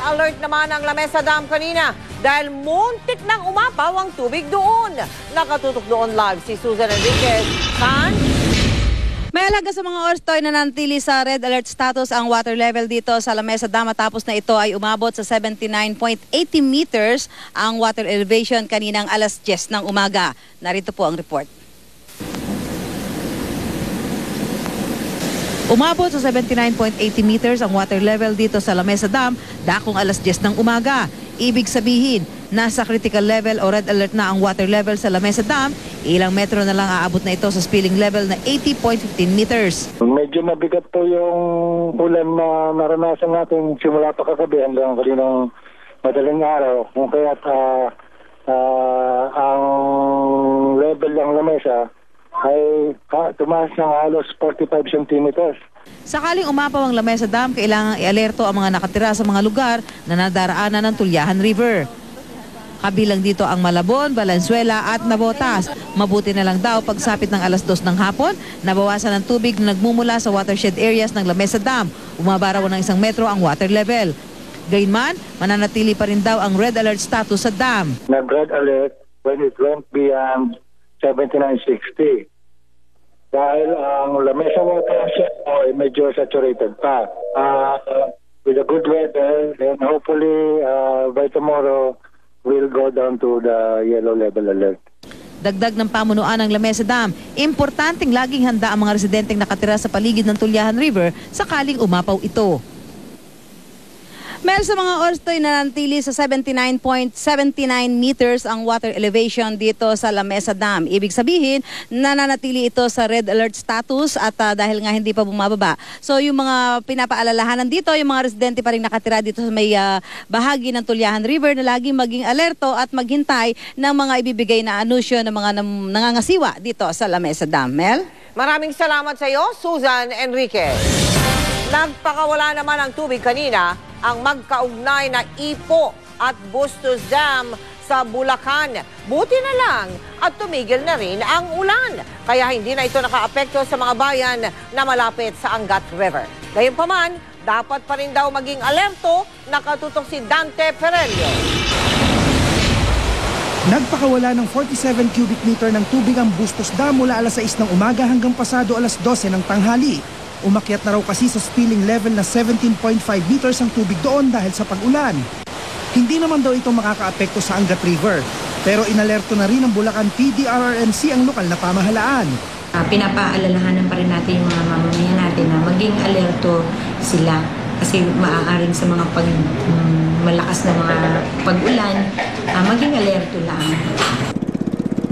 alert naman ang Lamesa Dam kanina dahil muntik nang umapaw ang tubig doon. Nakatutok doon live si Susan Enriquez. Saan? May halaga sa mga oras to'y nananatili sa red alert status ang water level dito sa Lamesa Dam matapos na ito ay umabot sa 79.80 meters ang water elevation kaninang alas 10 ng umaga. Narito po ang report. Umabot sa 79.80 meters ang water level dito sa Lamesa Dam dakong alas 10 ng umaga. Ibig sabihin, nasa critical level o red alert na ang water level sa Lamesa Dam. Ilang metro na lang aabot na ito sa spilling level na 80.15 meters. Medyo mabigat po yung ulan na naranasan natin simula pa kagabi hanggang kaninang madaling araw. Kung kaya ang level ng Lamesa ay tumaas ng halos 45 centimeters. Sakaling umapaw ang Lamesa Dam, kailangang i-alerto ang mga nakatira sa mga lugar na nadaraanan ng Tulyahan River. Kabilang dito ang Malabon, Valenzuela at Navotas. Mabuti na lang daw pagsapit ng alas 2 ng hapon, nabawasan ang tubig na nagmumula sa watershed areas ng Lamesa Dam. Umaba raw ng 1 metro ang water level. Gayunman, mananatili pa rin daw ang red alert status sa dam. Nag-red alert when it went beyond 7960. Dahil ang Lamesa watershed ay medyo saturated pa. With a good weather, then hopefully by tomorrow, we'll go down to the yellow level alert. Dagdag ng pamunuan ng Lamesa Dam, importanteng laging handa ang mga residenteng nakatira sa paligid ng Tulyahan River sakaling umapaw ito. Meron sa mga oras to'y nananatili sa 79.79 meters ang water elevation dito sa Lamesa Dam. Ibig sabihin, nananatili ito sa red alert status at dahil nga hindi pa bumababa. So yung mga pinapaalalahanan dito, yung mga residente pa rin nakatira dito sa may bahagi ng Tulyahan River na laging maging alerto at maghintay ng mga ibibigay na anusyo ng mga nangangasiwa dito sa Lamesa Dam. Mel? Maraming salamat sa iyo, Susan Enriquez. Nagpakawala naman ang tubig kanina ang magkaugnay na Ipo at Bustos Dam sa Bulacan. Buti na lang at tumigil na rin ang ulan. Kaya hindi na ito nakaapekto sa mga bayan na malapit sa Angat River. Gayunpaman, dapat pa rin daw maging alerto, nakatutok si Dante Perello. Nagpakawala ng 47 cubic meter ng tubig ang Bustos Dam mula alas 6 ng umaga hanggang pasado alas 12 ng tanghali. Umakyat na raw kasi sa spilling level na 17.5 meters ang tubig doon dahil sa pag-ulan. Hindi naman daw ito makakaapekto sa Angat River, pero inalerto na rin ng Bulacan PDRRMC ang lokal na pamahalaan. Pinapaalalahanan pa rin natin yung mga mamamayan natin na maging alerto sila kasi maaaring sa mga malakas na mga pag-ulan, maging alerto lang.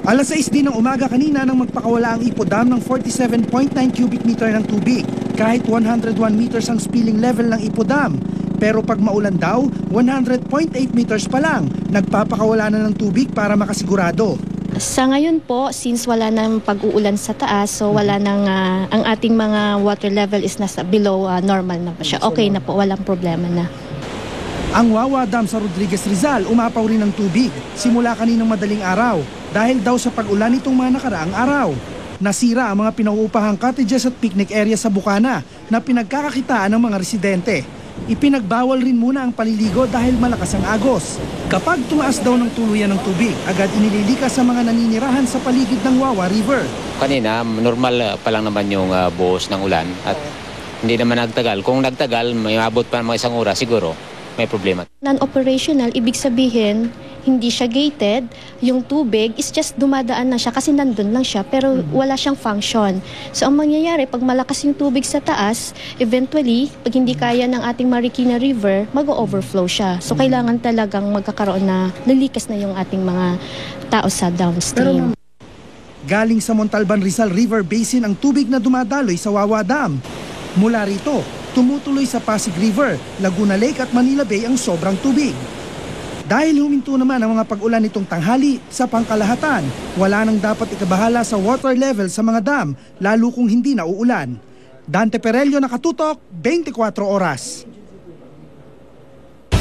Alas 6 din ng umaga kanina nang magpakawala ang Ipo Dam ng 47.9 cubic meter ng tubig. Kahit 101 meters ang spilling level ng Ipo Dam. Pero pag maulan daw, 100.8 meters pa lang. Nagpapakawala na ng tubig para makasigurado. Sa ngayon po, since wala nang pag-uulan sa taas, so wala nang, ang ating mga water level is nasa below normal na pa siya. Okay na po, walang problema na. Ang Wawa Dam sa Rodriguez Rizal umapaw rin ng tubig simula kaninang madaling araw dahil daw sa pag-ulan nitong mga nakaraang araw. Nasira ang mga pinauupahang cottages at picnic area sa Bukana na pinagkakakitaan ng mga residente. Ipinagbawal rin muna ang paliligo dahil malakas ang agos. Kapag tumaas daw ng tuluyan ng tubig, agad inililikas sa mga naninirahan sa paligid ng Wawa River. Kanina, normal pa lang naman yung buhos ng ulan at hindi naman nagtagal. Kung nagtagal, may abot pa ng mga 1 oras siguro. May problema. Non-operational, ibig sabihin, hindi siya gated. Yung tubig is just dumadaan na siya kasi nandun lang siya pero wala siyang function. So ang mangyayari, pag malakas yung tubig sa taas, eventually, pag hindi kaya ng ating Marikina River, mag-overflow siya. So kailangan talagang magkakaroon na lilikas na yung ating mga tao sa downstream. Galing sa Montalban Rizal River Basin ang tubig na dumadaloy sa Wawa Dam. Mula rito, tumutuloy sa Pasig River, Laguna Lake at Manila Bay ang sobrang tubig. Dahil huminto naman ang mga pag-ulan nitong tanghali sa pangkalahatan, wala nang dapat ikabahala sa water level sa mga dam, lalo kung hindi na uulan. Dante Perello, nakatutok, 24 oras.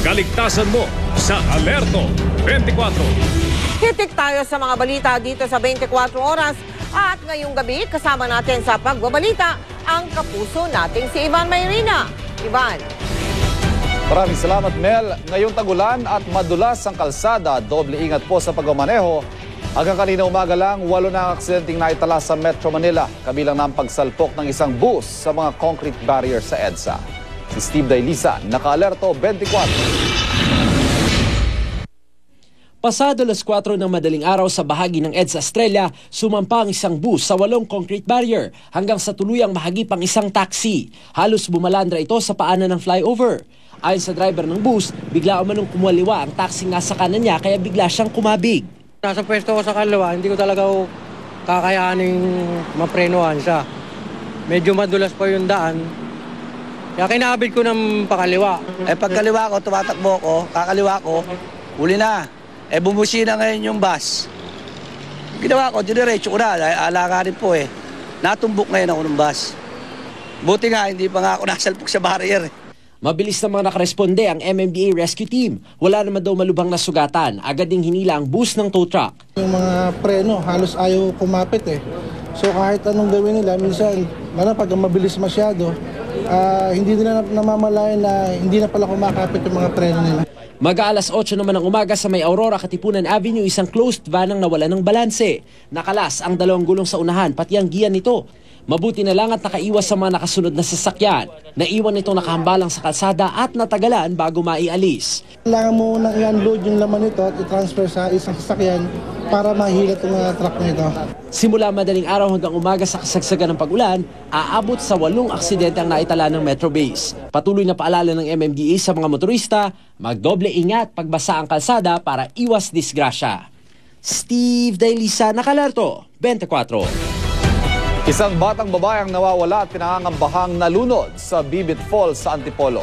Kaligtasan mo sa Alerto 24. Hitik tayo sa mga balita dito sa 24 oras at ngayong gabi kasama natin sa pagbabalita ang kapuso nating si Ivan Mayrina. Ivan. Maraming salamat, Mel. Ngayong tagulan at madulas ang kalsada, doble ingat po sa pagmamaneho. Hanggang kanina umaga lang, 8 na aksidenteng naitala sa Metro Manila, kabilang ng pagsalpok ng isang bus sa mga concrete barrier sa EDSA. Si Steve Dailisa, naka-alerto 24. Pasado alas 4 ng madaling araw sa bahagi ng EDSA Estrella, sumampa ang isang bus sa 8 concrete barrier hanggang sa tuluyang mahagip ang isang taxi. Halos bumalandra ito sa paanan ng flyover. Ayon sa driver ng bus, bigla umanong kumaliwa ang taxi nga sa kanan niya kaya bigla siyang kumabig. Nasa pwesto ko sa kaliwa, hindi ko talaga kakayaning maprenohan siya. Medyo madulas pa yung daan. Kaya kinabit ko ng pakaliwa. Pagkaliwa ko, tumatakbo ko, kakaliwa ko, huli na. Bumusina ngayon yung bus. Ginawa ko, diniretso ko na, alakarin po Natumbok ngayon ako ng bus. Buti nga, hindi pa nga ako nasalpok sa barrier. Mabilis na mga nakaresponde ang MMDA rescue team. Wala naman daw malubhang nasugatan. Agad ding hinila ang bus ng tow truck. Yung mga preno, halos ayaw kumapit So kahit anong gawin nila, minsan, pag mabilis masyado, hindi nila namamalayan na hindi na pala kumakapit yung mga preno nila. Mag-aalas 8 naman ng umaga sa may Aurora, Katipunan Avenue, isang closed van ang nawala ng balanse. Nakalas ang 2 gulong sa unahan, pati ang giyan nito. Mabuti na lang at nakaiwas sa mga nakasunod na sasakyan. Naiwan itong nakahambalang sa kalsada at natagalan bago maialis. Kailangan mo nang i-unload yung laman nito at i-transfer sa isang sasakyan para mahila itong mga truck nito. Simula madaling araw hanggang umaga sa kasagsagan ng pag-ulan, aabot sa 8 aksidente ang naitala ng Metro Base. Patuloy na paalala ng MMDA sa mga motorista, magdoble ingat pagbasa ang kalsada para iwas disgrasya. Steve Dailisa, naka-alerto, 24. Isang batang babae ang nawawala at pinangangambahang nalunod sa Bibit Falls sa Antipolo.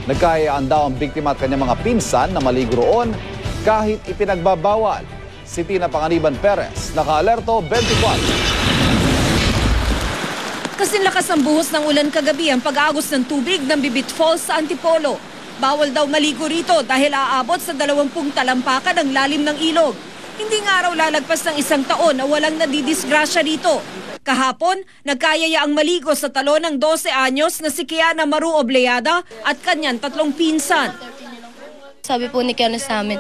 Nagkayaan daw ang biktima at kanyang mga pinsan na maligo roon kahit ipinagbabawal. Si Tina Panganiban Perez, naka-alerto 24. Kasing lakas ang buhos ng ulan kagabi ang pag-agos ng tubig ng Bibit Falls sa Antipolo. Bawal daw maligo rito dahil aabot sa 20 talampakan ang lalim ng ilog. Hindi nga raw lalagpas ng 1 taon na walang nadidisgrasya rito. Kahapon, nagkayaya ang maligo sa talo ng 12 anyos na si Kiana Maru Obleyada at kanyang 3 pinsan. Sabi po ni Kiana sa amin,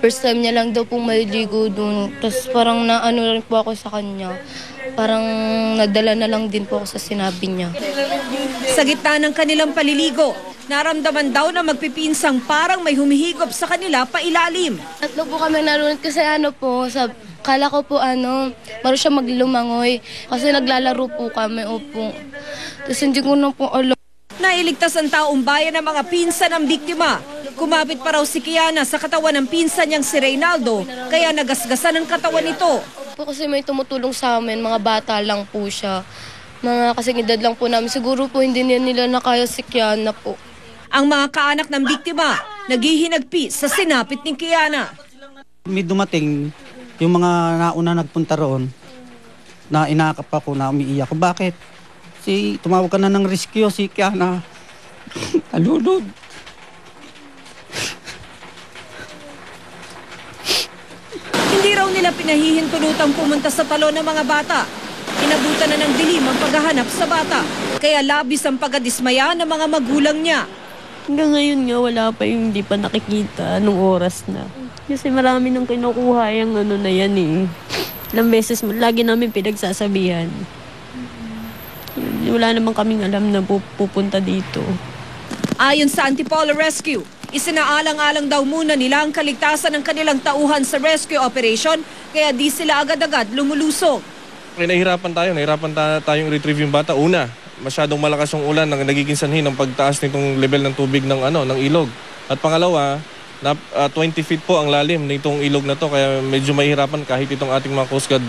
first time niya lang daw pong maligo doon. Tapos parang naano rin po ako sa kanya. Parang nadala na lang din po ako sa sinabi niya. Sa gitna ng kanilang paliligo, naramdaman daw na magpipinsang parang may humihigop sa kanila pailalim. Tatlo po kami nalunod kasi kala ko po maro siya maglumangoy kasi naglalaro po kami, opo. Tapos hindi ko na po alam. Nailigtas ang taong bayan ng mga pinsan ng biktima. Kumapit pa raw si Kiana sa katawan ng pinsan niyang si Reynaldo, kaya nagasgasan ang katawan nito. Po kasi may tumutulong sa amin, mga bata lang po siya. Mga kasing edad lang po namin. Siguro po hindi nila nakaya si Kiana po. Ang mga kaanak ng biktima, naghihinagpi sa sinapit ni Kiana. May dumating yung mga nauna nagpunta roon na inakap ako na umiiyak ko. Bakit? Tumawag ka na ng rescue, si Kiana. Alulod. Hindi raw nila pinahihintulutang pumunta sa talo ng mga bata. Inabutan na ng dilim ang paghahanap sa bata. Kaya labis ang pagkadismaya ng mga magulang niya. Hanggang ngayon nga wala pa yung hindi pa nakikita anong oras na. Kasi marami nang kinukuha yung na yan Ilang beses lagi namin pinagsasabihan. Wala naman kaming alam na pupunta dito. Ayon sa Antipolo Rescue, isinaalang-alang daw muna nila ang kaligtasan ng kanilang tauhan sa rescue operation kaya di sila agad-agad lumulusog. Nahihirapan tayong retrieve yung bata. Una, masyadong malakas yung ulan na nagiging sanhi ng pagtaas nitong level ng tubig ng ilog. At pangalawa, 20 feet po ang lalim nitong ilog na to kaya medyo mahihirapan kahit itong ating mga Coast Guard.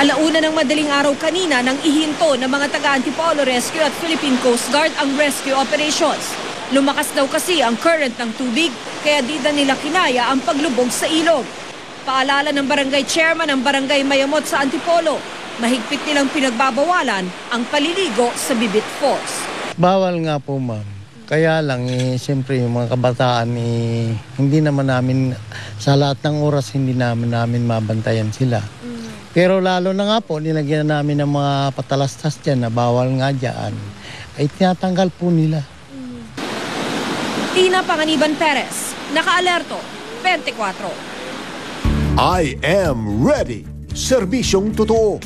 Alauna ng madaling araw kanina nang ihinto ng mga taga-Antipolo Rescue at Philippine Coast Guard ang rescue operations. Lumakas daw kasi ang current ng tubig kaya di na nila kinaya ang paglubog sa ilog. Paalala ng barangay chairman ng barangay Mayamot sa Antipolo, mahigpit nilang pinagbabawalan ang paliligo sa Bibit Falls. Bawal nga po, ma'am. Kaya lang, siyempre yung mga kabataan, hindi naman namin, sa lahat ng oras, hindi namin mabantayan sila. Pero lalo na nga po, nilagyan namin ng mga patalastas dyan na bawal nga dyan, ay tinatanggal po nila. Tina Panganiban Perez, Nakaalerto, 24. I am ready. Serbisyong totoo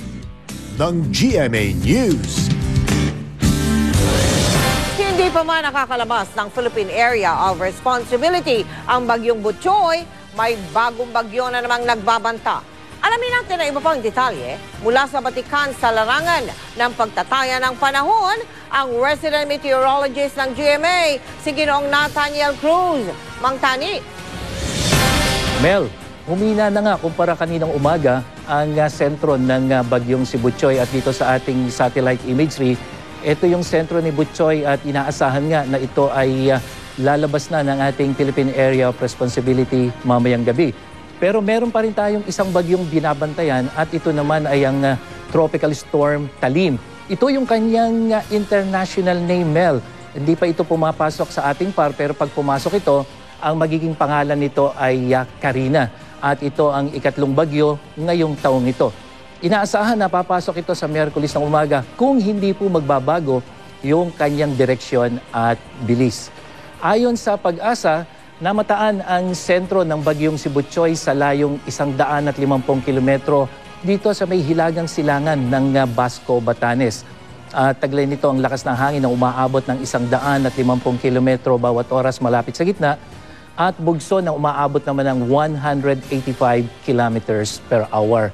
ng GMA News. Hindi pa man nakakalabas ng Philippine Area of Responsibility ang bagyong Butchoy, may bagong bagyo na namang nagbabanta. Alamin natin ang iba pang detalye mula sa batikan sa larangan ng pagtataya ng panahon ang resident meteorologist ng GMA, si Ginoong Nathaniel Cruz. Mang Tani. Mel, humina na nga kumpara kaninang umaga ang sentro ng bagyong si Butchoy at dito sa ating satellite imagery, ito yung sentro ni Butchoy at inaasahan nga na ito ay lalabas na ng ating Philippine Area of Responsibility mamayang gabi. Pero meron pa rin tayong isang bagyong binabantayan at ito naman ay ang Tropical Storm Talim. Ito yung kanyang international name, Mel. Hindi pa ito pumapasok sa ating par pero pag pumasok ito, ang magiging pangalan nito ay Karina. At ito ang ikatlong bagyo ngayong taong ito. Inaasahan na papasok ito sa Miyerkules ng umaga kung hindi po magbabago yung kanyang direksyon at bilis. Ayon sa Pag-asa, namataan ang sentro ng bagyong si Butchoy sa layong 150 kilometro dito sa may hilagang silangan ng Basco, Batanes. Taglay nito ang lakas ng hangin na umaabot ng 150 kilometro bawat oras malapit sa gitna at bugso na umaabot naman ng 185 kilometers per hour.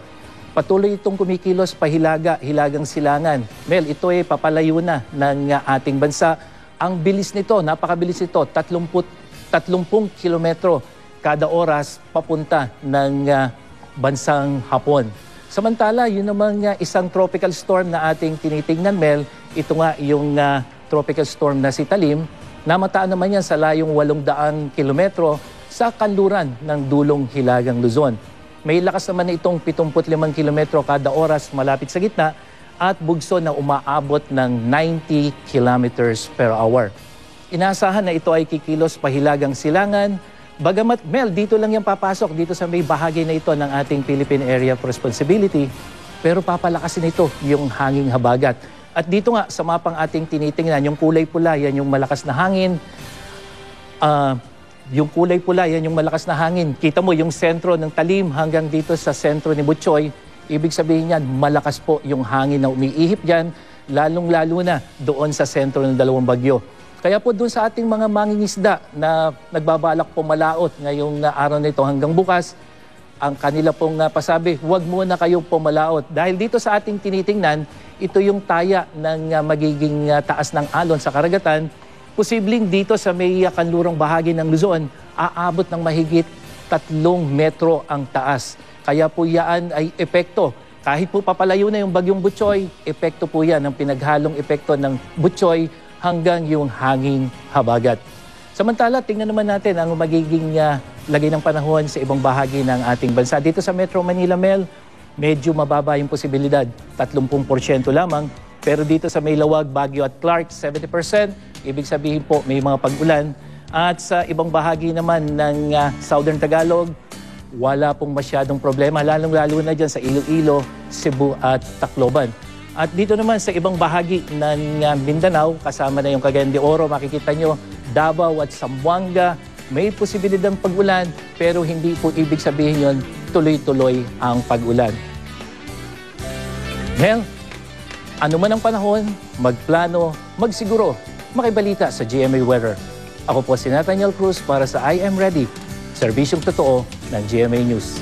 Patuloy itong kumikilos hilagang silangan. Mel, ito ay papalayo na ng ating bansa. Ang bilis nito, napakabilis nito, 30 kilometro kada oras papunta ng bansang Hapon. Samantala, yun namang isang tropical storm na ating tinitingnan, Mel, ito nga yung tropical storm na si Talim, namataan naman yan sa layong 800 kilometro sa kanluran ng dulong hilagang Luzon. May lakas naman na itong 75 kilometro kada oras malapit sa gitna at bugso na umaabot ng 90 kilometers per hour. Inaasahan na ito ay kikilos pahilagang silangan. Bagamat, Mel, dito lang yan papasok, dito sa may bahagi na ito ng ating Philippine Area of Responsibility, pero papalakasin ito yung hanging habagat. At dito nga, sa mapang ating tinitingnan, yung kulay pula, yan yung malakas na hangin. Yung kulay pula, yan yung malakas na hangin. Kita mo yung sentro ng Talim hanggang dito sa sentro ni Butchoy. Ibig sabihin yan, malakas po yung hangin na umiihip dyan, lalong-lalo na doon sa sentro ng dalawang bagyo. Kaya po doon sa ating mga mangingisda na nagbabalak pumalaot ngayong araw na ito hanggang bukas, ang kanila pong pasabi, huwag muna kayong pumalaot. Dahil dito sa ating tinitingnan, ito yung taya ng magiging taas ng alon sa karagatan. Posibleng dito sa may kanlurang bahagi ng Luzon, aabot ng mahigit 3 metro ang taas. Kaya po yan ay epekto. Kahit po papalayo na yung bagyong Butchoy, epekto po yan ang pinaghalong epekto ng Butchoy hanggang yung hanging habagat. Samantala, tingnan naman natin ang magiging lagay ng panahon sa ibang bahagi ng ating bansa. Dito sa Metro Manila, Mel, medyo mababa yung posibilidad, 30% lamang. Pero dito sa Maylawag, Baguio at Clark, 70%. Ibig sabihin po may mga pag-ulan. At sa ibang bahagi naman ng Southern Tagalog, wala pong masyadong problema, lalong-lalo na dyan sa Iloilo, Cebu at Tacloban. At dito naman sa ibang bahagi ng Mindanao, kasama na yung Cagayan de Oro, makikita nyo, Davao at Zamboanga, may posibilidad ng pag-ulan, pero hindi po ibig sabihin yun, tuloy-tuloy ang pag-ulan. Mel, ano man ang panahon, magplano, magsiguro, makibalita sa GMA Weather. Ako po si Nathaniel Cruz para sa I Am Ready, serbisyong totoo ng GMA News.